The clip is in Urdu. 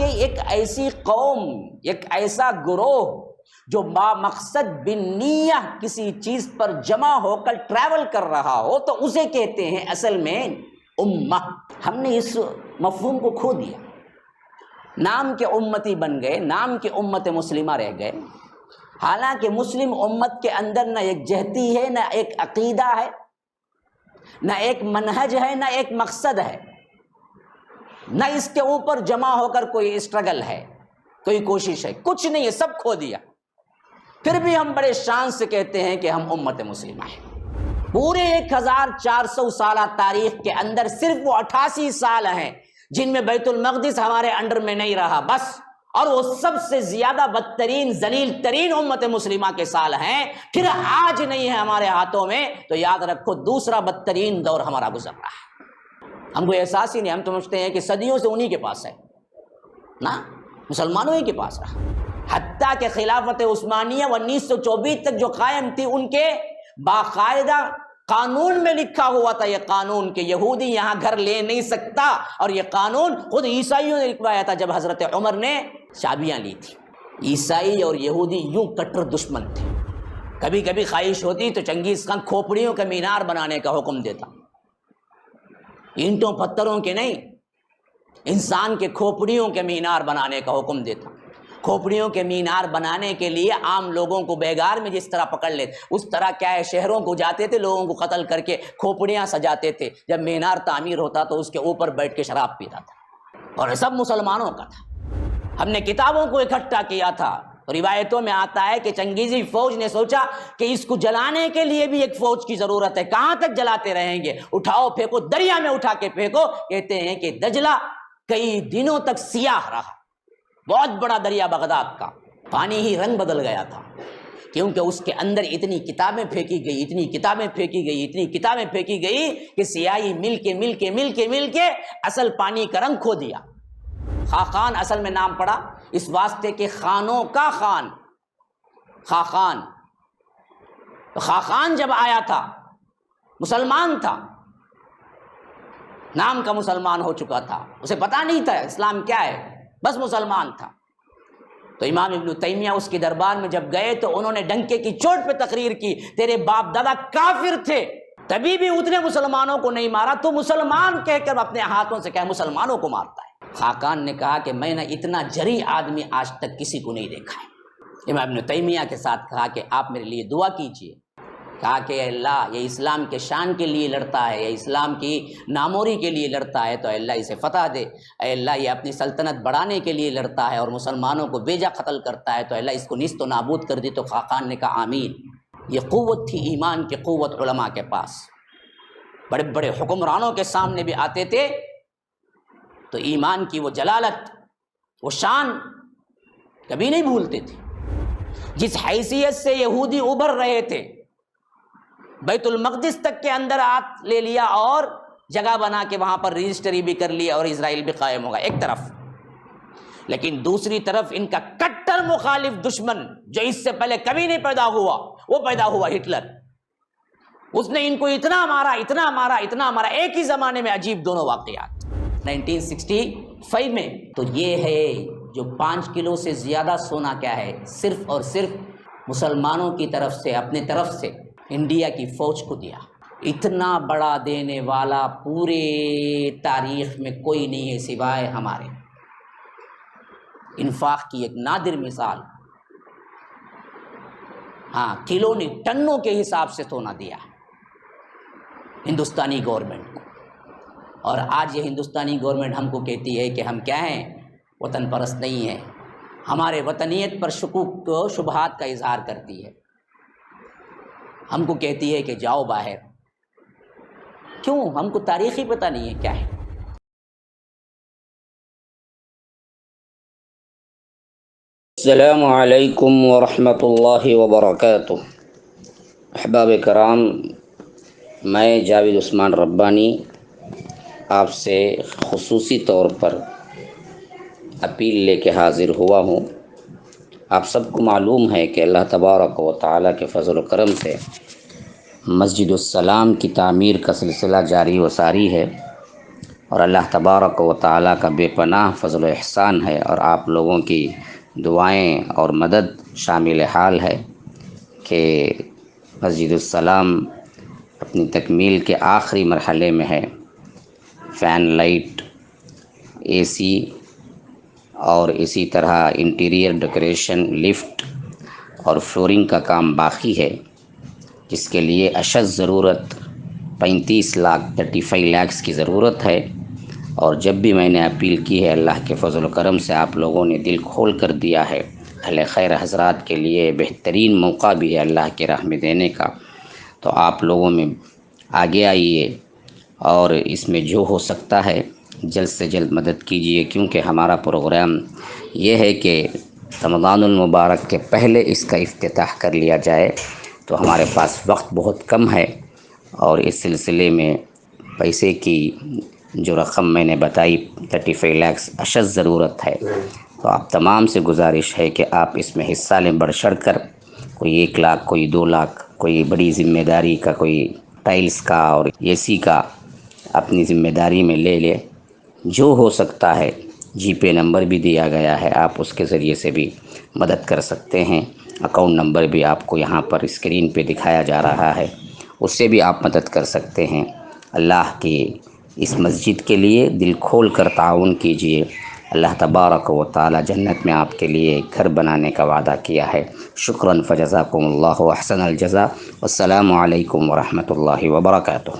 کہ ایک ایسی قوم، ایک ایسا گروہ جو با مقصد بالنیہ کسی چیز پر جمع ہو کر ٹریول کر رہا ہو تو اسے کہتے ہیں اصل میں امہ۔ ہم نے اس مفہوم کو کھو دیا، نام کے امتی بن گئے، نام کے امت مسلمہ رہ گئے، حالانکہ مسلم امت کے اندر نہ ایک جہتی ہے، نہ ایک عقیدہ ہے، نہ ایک منہج ہے، نہ ایک مقصد ہے، نہ اس کے اوپر جمع ہو کر کوئی اسٹرگل ہے، کوئی کوشش ہے، کچھ نہیں ہے، سب کھو دیا۔ پھر بھی ہم بڑے شان سے کہتے ہیں کہ ہم امت مسلمہ ہیں۔ پورے 1400 سالہ تاریخ کے اندر صرف وہ 88 سال ہیں جن میں بیت المقدس ہمارے انڈر میں نہیں رہا بس، اور وہ سب سے زیادہ بدترین ذلیل ترین امت مسلمہ کے سال ہیں۔ پھر آج نہیں ہے ہمارے ہاتھوں میں تو یاد رکھو دوسرا بدترین دور ہمارا گزر رہا ہے۔ ہم کو احساس ہی نہیں، ہم سمجھتے ہیں کہ صدیوں سے انہی کے پاس ہے، نا مسلمانوں ہی کے پاس رہا، حتیٰ کہ خلافت عثمانیہ 1924 تک جو قائم تھی ان کے باقاعدہ قانون میں لکھا ہوا تھا یہ قانون کہ یہودی یہاں گھر لے نہیں سکتا، اور یہ قانون خود عیسائیوں نے لکھوایا تھا جب حضرت عمر نے چابیاں لی تھی۔ عیسائی اور یہودی یوں کٹر دشمن تھے، کبھی کبھی خواہش ہوتی تو چنگیز خان کھوپڑیوں کا مینار بنانے کا حکم دیتا، اینٹوں پتھروں کے نہیں، انسان کے کھوپڑیوں کے مینار بنانے کا حکم دیتا۔ کھوپڑیوں کے مینار بنانے کے لیے عام لوگوں کو بیگار میں جس طرح پکڑ لیتے اس طرح کیا ہے شہروں کو جاتے تھے، لوگوں کو قتل کر کے کھوپڑیاں سجاتے تھے، جب مینار تعمیر ہوتا تو اس کے اوپر بیٹھ کے شراب پیتا تھا، اور سب مسلمانوں کا تھا۔ ہم نے کتابوں کو اکٹھا کیا تھا، روایتوں میں آتا ہے کہ چنگیزی فوج نے سوچا کہ اس کو جلانے کے لیے بھی ایک فوج کی ضرورت ہے، کہاں تک جلاتے رہیں گے، اٹھاؤ پھینکو، دریا میں اٹھا کے پھینکو۔ کہتے ہیں کہ دجلہ کئی دنوں تک سیاہ رہا، بہت بڑا دریا بغداد کا، پانی ہی رنگ بدل گیا تھا، کیونکہ اس کے اندر اتنی کتابیں پھینکی گئی، اتنی کتابیں پھینکی گئی، اتنی کتابیں پھینکی گئی کہ سیاہی مل کے اصل پانی کا رنگ کھو دیا۔ خاقان اصل میں نام پڑا اس واسطے کہ خانوں کا خان، خاقان۔ خاقان جب آیا تھا مسلمان تھا، نام کا مسلمان ہو چکا تھا، اسے پتا نہیں تھا اسلام کیا ہے، بس مسلمان تھا۔ تو امام ابن تیمیہ اس کے دربار میں جب گئے تو انہوں نے ڈنکے کی چوٹ پہ تقریر کی، تیرے باپ دادا کافر تھے تبھی بھی اتنے مسلمانوں کو نہیں مارا، تو مسلمان کہہ کر اپنے ہاتھوں سے کہہ مسلمانوں کو مارتا ہے۔ خاقان نے کہا کہ میں نے اتنا جری آدمی آج تک کسی کو نہیں دیکھا ہے۔ امام ابن تیمیہ کے ساتھ کہا کہ آپ میرے لیے دعا کیجئے، کہا کہ اے اللہ یہ اسلام کے شان کے لیے لڑتا ہے، یہ اسلام کی ناموری کے لیے لڑتا ہے، تو اے اللہ اسے فتح دے، اے اللہ یہ اپنی سلطنت بڑھانے کے لیے لڑتا ہے اور مسلمانوں کو بیجا قتل کرتا ہے، تو اے اللہ اس کو نیست و نابود کر دی۔ تو خاقان نے کہا آمین۔ یہ قوت تھی ایمان کی قوت علماء کے پاس، بڑے بڑے حکمرانوں کے سامنے بھی آتے تھے تو ایمان کی وہ جلالت، وہ شان کبھی نہیں بھولتے تھے۔ جس حیثیت سے یہودی ابھر رہے تھے، بیت المقدس تک کے اندر ہاتھ لے لیا اور جگہ بنا کے وہاں پر رجسٹری بھی کر لیا اور اسرائیل بھی قائم ہوگا ایک طرف، لیکن دوسری طرف ان کا کٹر مخالف دشمن جو اس سے پہلے کبھی نہیں پیدا ہوا، وہ پیدا ہوا ہٹلر۔ اس نے ان کو اتنا مارا ایک ہی زمانے میں، عجیب دونوں واقعات۔ 1965 میں تو یہ ہے جو 5 کلو سے زیادہ سونا کیا ہے، صرف اور صرف مسلمانوں کی طرف سے، اپنے طرف سے انڈیا کی فوج کو دیا۔ اتنا بڑا دینے والا پورے تاریخ میں کوئی نہیں ہے سوائے ہمارے۔ انفاق کی ایک نادر مثال، ہاں کلو نہیں ٹنوں کے حساب سے سونا دیا ہندوستانی گورنمنٹ کو، اور آج یہ ہندوستانی گورنمنٹ ہم کو کہتی ہے کہ ہم کیا ہیں، وطن پرست نہیں ہیں، ہمارے وطنیت پر شکوک و شبہات کا اظہار کرتی ہے، ہم کو کہتی ہے کہ جاؤ باہر۔ کیوں؟ ہم کو تاریخی پتہ نہیں ہے کیا ہے۔ السلام علیکم ورحمۃ اللہ وبرکاتہ۔ احباب کرام، میں جاوید عثمان ربانی آپ سے خصوصی طور پر اپیل لے کے حاضر ہوا ہوں۔ آپ سب کو معلوم ہے کہ اللہ تبارک و تعالیٰ کے فضل و کرم سے مسجد السلام کی تعمیر کا سلسلہ جاری و ساری ہے، اور اللہ تبارک و تعالیٰ کا بے پناہ فضل و احسان ہے، اور آپ لوگوں کی دعائیں اور مدد شامل حال ہے کہ مسجد السلام اپنی تکمیل کے آخری مرحلے میں ہے۔ فین، لائٹ، اے سی اور اسی طرح انٹیریئر ڈیکوریشن، لفٹ اور فلورنگ کا کام باقی ہے، جس کے لیے اشد ضرورت 35 لاکھ 35 لاکھ کی ضرورت ہے۔ اور جب بھی میں نے اپیل کی ہے، اللہ کے فضل و کرم سے آپ لوگوں نے دل کھول کر دیا ہے۔ اہل خیر حضرات کے لیے بہترین موقع بھی ہے اللہ کی راہ میں دینے کا، تو آپ لوگوں میں آگے آئیے اور اس میں جو ہو سکتا ہے جلد سے جلد مدد کیجیے، کیونکہ ہمارا پروگرام یہ ہے کہ رمضان المبارک کے پہلے اس کا افتتاح کر لیا جائے، تو ہمارے پاس وقت بہت کم ہے، اور اس سلسلے میں پیسے کی جو رقم میں نے بتائی 35 لاکھ اشد ضرورت ہے۔ تو آپ تمام سے گزارش ہے کہ آپ اس میں حصہ لیں، بڑھ چڑھ کر، کوئی 1 لاکھ، کوئی 2 لاکھ، کوئی بڑی ذمہ داری کا، کوئی ٹائلز کا اور اے سی کا اپنی ذمہ داری میں لے لے۔ جو ہو سکتا ہے، جی پے نمبر بھی دیا گیا ہے، آپ اس کے ذریعے سے بھی مدد کر سکتے ہیں۔ اکاؤنٹ نمبر بھی آپ کو یہاں پر اسکرین پہ دکھایا جا رہا ہے، اس سے بھی آپ مدد کر سکتے ہیں۔ اللہ کی اس مسجد کے لیے دل کھول کر تعاون کیجیے۔ اللہ تبارک و تعالی جنت میں آپ کے لیے ایک گھر بنانے کا وعدہ کیا ہے۔ شکراً فجزاکم اللہ احسن الجزا۔ والسلام علیکم ورحمۃ اللہ وبرکاتہ۔